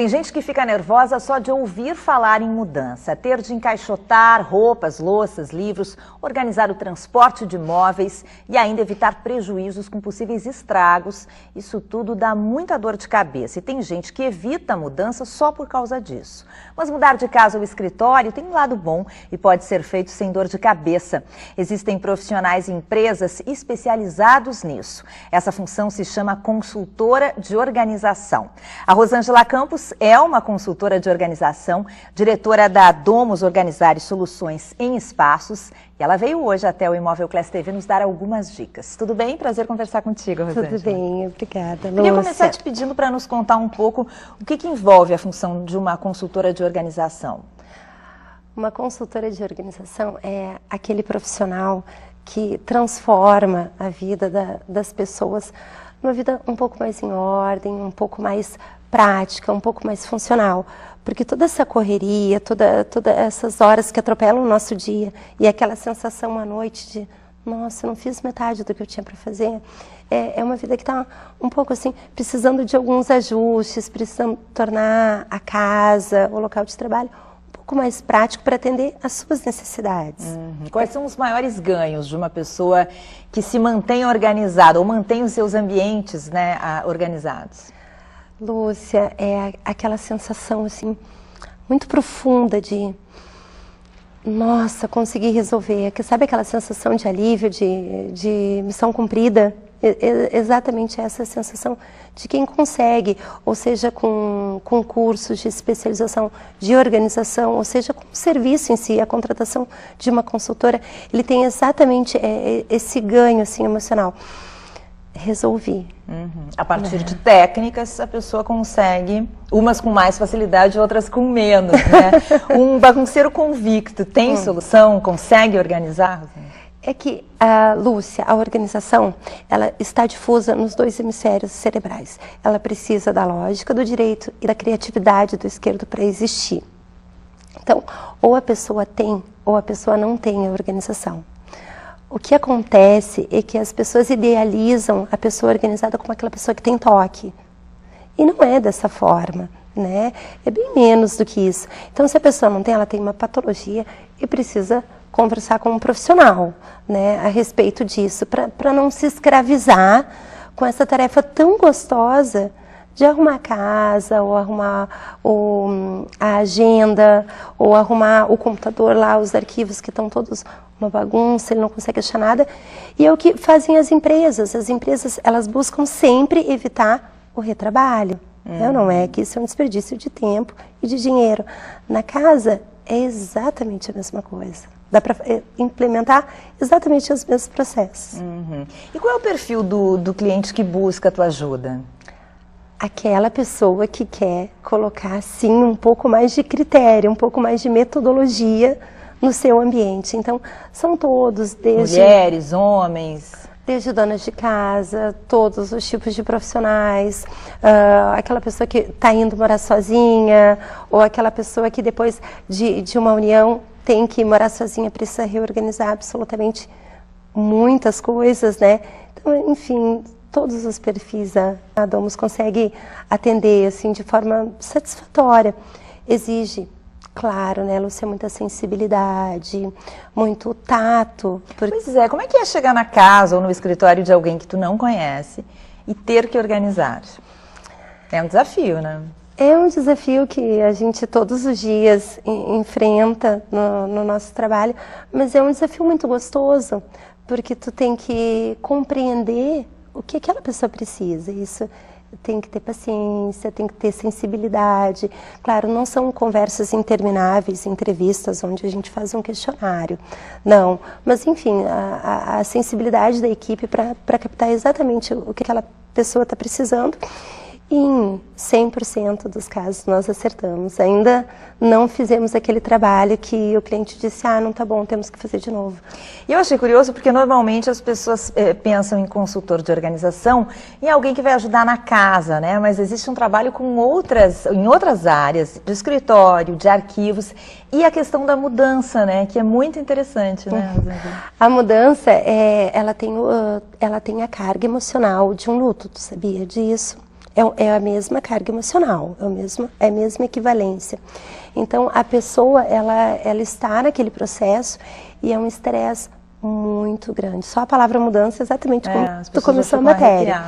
Tem gente que fica nervosa só de ouvir falar em mudança, ter de encaixotar roupas, louças, livros, organizar o transporte de móveis e ainda evitar prejuízos com possíveis estragos. Isso tudo dá muita dor de cabeça e tem gente que evita a mudança só por causa disso. Mas mudar de casa ou escritório tem um lado bom e pode ser feito sem dor de cabeça. Existem profissionais e empresas especializados nisso. Essa função se chama consultora de organização. A Rosângela Campos é uma consultora de organização, diretora da Domus Organizar Soluções em Espaços, e ela veio hoje até o Imóvel Class TV nos dar algumas dicas. Tudo bem? Prazer conversar contigo, Rosângela. Tudo bem, obrigada, Lúcia. Queria começar te pedindo para nos contar um pouco o que envolve a função de uma consultora de organização. Uma consultora de organização é aquele profissional que transforma a vida das pessoas numa vida um pouco mais em ordem, um pouco mais prática, um pouco mais funcional, porque toda essa correria, todas essas horas que atropelam o nosso dia e aquela sensação à noite de, nossa, eu não fiz metade do que eu tinha para fazer, é uma vida que está um pouco assim, precisando de alguns ajustes, precisando tornar a casa, o local de trabalho, um pouco mais prático para atender às suas necessidades. Quais são os maiores ganhos de uma pessoa que se mantém organizada ou mantém os seus ambientes, né, organizados? Lúcia, é aquela sensação assim, muito profunda de, nossa, consegui resolver. Sabe aquela sensação de alívio, de missão cumprida? Exatamente essa sensação de quem consegue, ou seja, com cursos de especialização de organização, ou seja, com o serviço em si, a contratação de uma consultora, ele tem exatamente esse ganho assim, emocional. Resolvi. A partir de técnicas, a pessoa consegue, umas com mais facilidade, outras com menos, né? Um bagunceiro convicto tem solução? Consegue organizar? É que, Lúcia, a organização, ela está difusa nos dois hemisférios cerebrais. Ela precisa da lógica do direito e da criatividade do esquerdo para existir. Então, ou a pessoa tem, ou a pessoa não tem a organização. O que acontece é que as pessoas idealizam a pessoa organizada como aquela pessoa que tem toque. E não é dessa forma, né? É bem menos do que isso. Então, se a pessoa não tem, ela tem uma patologia e precisa conversar com um profissional, né, a respeito disso, para não se escravizar com essa tarefa tão gostosa de arrumar a casa, ou arrumar a agenda, ou arrumar o computador lá, os arquivos que estão todos uma bagunça, ele não consegue achar nada. E é o que fazem as empresas. As empresas, elas buscam sempre evitar o retrabalho. Não é que isso é um desperdício de tempo e de dinheiro. Na casa, é exatamente a mesma coisa. Dá para implementar exatamente os mesmos processos. E qual é o perfil do cliente que busca a tua ajuda? Aquela pessoa que quer colocar, sim, um pouco mais de critério, um pouco mais de metodologia no seu ambiente. Então, são todos, desde mulheres, homens, desde donas de casa, todos os tipos de profissionais, aquela pessoa que está indo morar sozinha, ou aquela pessoa que depois de uma união tem que morar sozinha, precisa reorganizar absolutamente muitas coisas, né? Então, enfim, todos os perfis a Domus consegue atender assim, de forma satisfatória. Exige, claro, né, Lúcia, muita sensibilidade, muito tato. Pois é, como é que é chegar na casa ou no escritório de alguém que tu não conhece e ter que organizar? É um desafio, né? É um desafio que a gente todos os dias enfrenta no nosso trabalho, mas é um desafio muito gostoso, porque tu tem que compreender o que aquela pessoa precisa. Isso tem que ter paciência, tem que ter sensibilidade. Claro, não são conversas intermináveis, entrevistas onde a gente faz um questionário. Não, mas enfim, a sensibilidade da equipe para captar exatamente o que aquela pessoa está precisando. E em 100% dos casos nós acertamos. Ainda não fizemos aquele trabalho que o cliente disse, não está bom, temos que fazer de novo. E eu achei curioso porque normalmente as pessoas pensam em consultor de organização, em alguém que vai ajudar na casa, né? Mas existe um trabalho em outras áreas, de escritório, de arquivos, e a questão da mudança, né? Que é muito interessante, né? A mudança, ela tem a carga emocional de um luto, tu sabia disso? É a mesma carga emocional, é a mesma equivalência. Então, a pessoa, ela está naquele processo e é um estresse muito grande. Só a palavra mudança, exatamente como tu começou a matéria.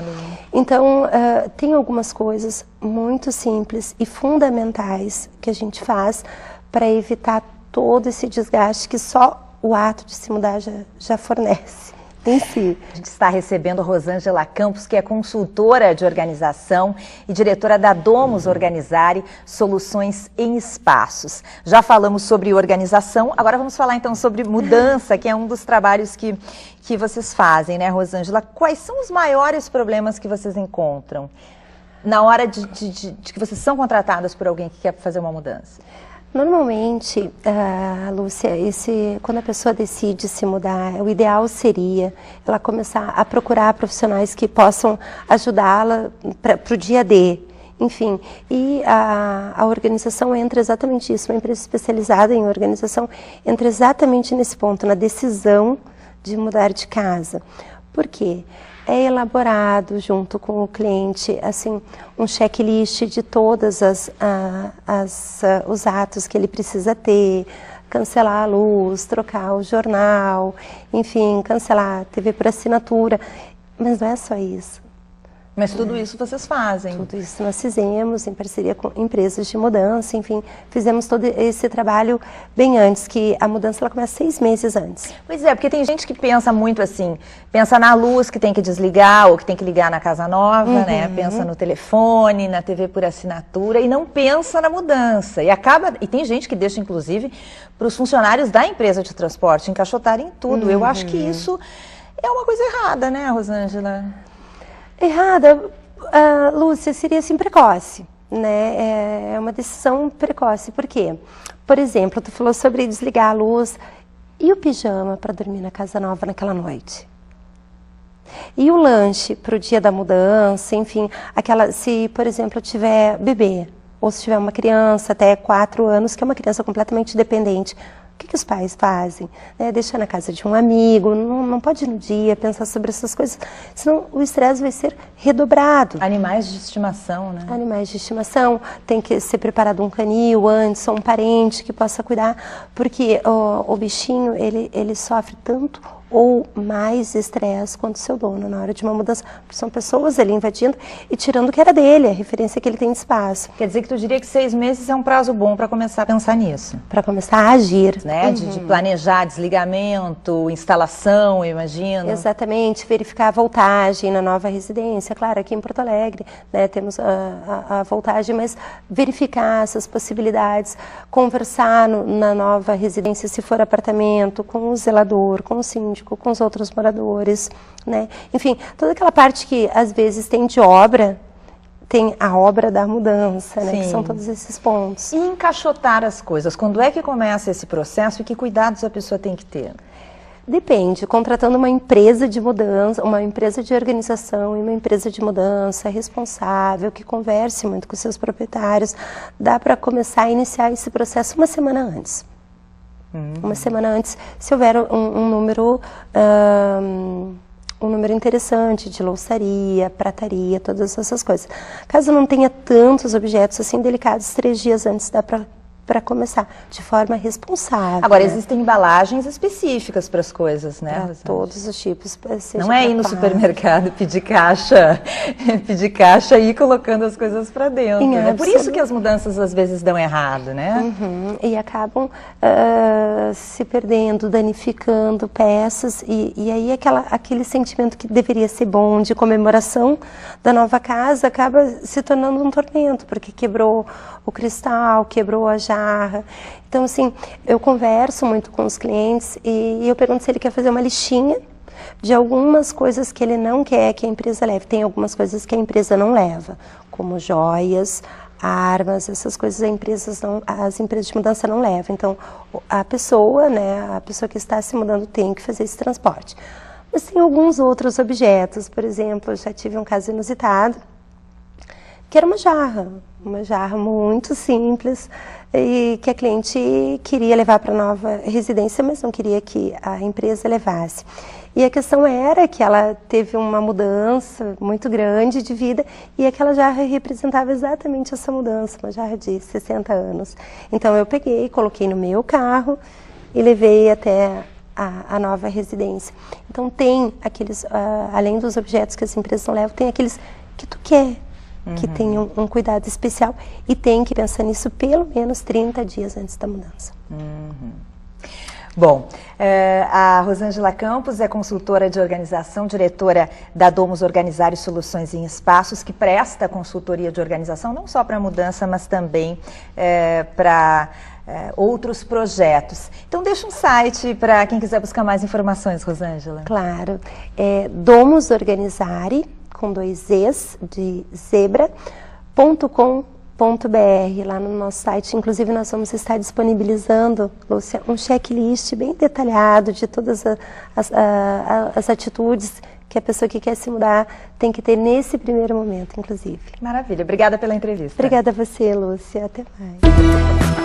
Então, tem algumas coisas muito simples e fundamentais que a gente faz para evitar todo esse desgaste que só o ato de se mudar já fornece em si. A gente está recebendo a Rosângela Campos, que é consultora de organização e diretora da Domus Organizare Soluções em Espaços. Já falamos sobre organização, agora vamos falar então sobre mudança, que é um dos trabalhos que vocês fazem, né, Rosângela? Quais são os maiores problemas que vocês encontram na hora de que vocês são contratadas por alguém que quer fazer uma mudança? Normalmente, Lúcia, quando a pessoa decide se mudar, o ideal seria ela começar a procurar profissionais que possam ajudá-la para o dia D. Enfim, e a organização entra exatamente isso, uma empresa especializada em organização entra exatamente nesse ponto, na decisão de mudar de casa. Por quê? É elaborado junto com o cliente, assim, um checklist de todas os atos que ele precisa ter, cancelar a luz, trocar o jornal, enfim, cancelar a TV por assinatura. Mas não é só isso. Mas tudo isso vocês fazem? Tudo isso nós fizemos em parceria com empresas de mudança, enfim, fizemos todo esse trabalho bem antes, que a mudança ela começa 6 meses antes. Pois é, porque tem gente que pensa muito assim, pensa na luz que tem que desligar ou que tem que ligar na casa nova, né? Pensa no telefone, na TV por assinatura e não pensa na mudança. E tem gente que deixa, inclusive, para os funcionários da empresa de transporte encaixotarem tudo. Eu acho que isso é uma coisa errada, né, Rosângela? Errada, Lúcia, seria assim precoce, né? É uma decisão precoce. Por quê? Por exemplo, tu falou sobre desligar a luz e o pijama para dormir na casa nova naquela noite. E o lanche para o dia da mudança, enfim, se, por exemplo, eu tiver bebê, ou se tiver uma criança até 4 anos, que é uma criança completamente dependente, o que os pais fazem? Deixar na casa de um amigo, não pode ir no dia pensar sobre essas coisas, senão o estresse vai ser redobrado. Animais de estimação, né? Animais de estimação, tem que ser preparado um canil antes, ou um parente que possa cuidar, porque o bichinho, ele sofre tanto ou mais estresse quanto o seu dono na hora de uma mudança. Porque são pessoas ali invadindo e tirando o que era dele, a referência que ele tem de espaço. Quer dizer que tu diria que 6 meses é um prazo bom para começar a pensar nisso? Para começar a agir. Né? De planejar desligamento, instalação, eu imagino. Exatamente, verificar a voltagem na nova residência. Claro, aqui em Porto Alegre, né, temos a voltagem, mas verificar essas possibilidades, conversar na nova residência, se for apartamento, com o zelador, com o síndico, com os outros moradores, né? Enfim, toda aquela parte que às vezes tem de obra, tem a obra da mudança, né? Que são todos esses pontos. E encaixotar as coisas, quando é que começa esse processo e que cuidados a pessoa tem que ter? Depende, contratando uma empresa de mudança, uma empresa de organização e uma empresa de mudança responsável, que converse muito com seus proprietários, dá para começar a iniciar esse processo uma semana antes. Uma semana antes, se houver um número interessante de louçaria, prataria, todas essas coisas. Caso não tenha tantos objetos assim delicados, 3 dias antes dá para começar, de forma responsável. Agora, existem embalagens específicas para as coisas, né? Para todos os tipos. Não é ir no supermercado pedir caixa e ir colocando as coisas para dentro. É por isso que as mudanças às vezes dão errado, né? E acabam se perdendo, danificando peças e aí aquele sentimento que deveria ser bom de comemoração da nova casa acaba se tornando um tormento, porque quebrou o cristal, quebrou a jarra. Então, assim, eu converso muito com os clientes e eu pergunto se ele quer fazer uma listinha de algumas coisas que ele não quer que a empresa leve. Tem algumas coisas que a empresa não leva, como joias, armas, essas coisas as empresas de mudança não levam. Então, a pessoa que está se mudando tem que fazer esse transporte. Mas tem alguns outros objetos, por exemplo, eu já tive um caso inusitado, que era uma jarra muito simples e que a cliente queria levar para a nova residência, mas não queria que a empresa levasse. E a questão era que ela teve uma mudança muito grande de vida e aquela jarra representava exatamente essa mudança, uma jarra de 60 anos. Então eu peguei, coloquei no meu carro e levei até a nova residência. Então tem aqueles, além dos objetos que as empresas não levam, tem aqueles que tu quer, que tem um cuidado especial e tem que pensar nisso pelo menos 30 dias antes da mudança. Bom, a Rosângela Campos é consultora de organização, diretora da Domus Organizar e Soluções em Espaços, que presta consultoria de organização não só para mudança, mas também para outros projetos. Então deixa um site para quem quiser buscar mais informações, Rosângela. Claro, é Domus Organizare, com 2 Es, de zebra.com.br. Lá no nosso site, inclusive nós vamos estar disponibilizando, Lúcia, um checklist bem detalhado de todas as atitudes que a pessoa que quer se mudar tem que ter nesse primeiro momento, inclusive. Maravilha, obrigada pela entrevista. Obrigada a você, Lúcia, até mais.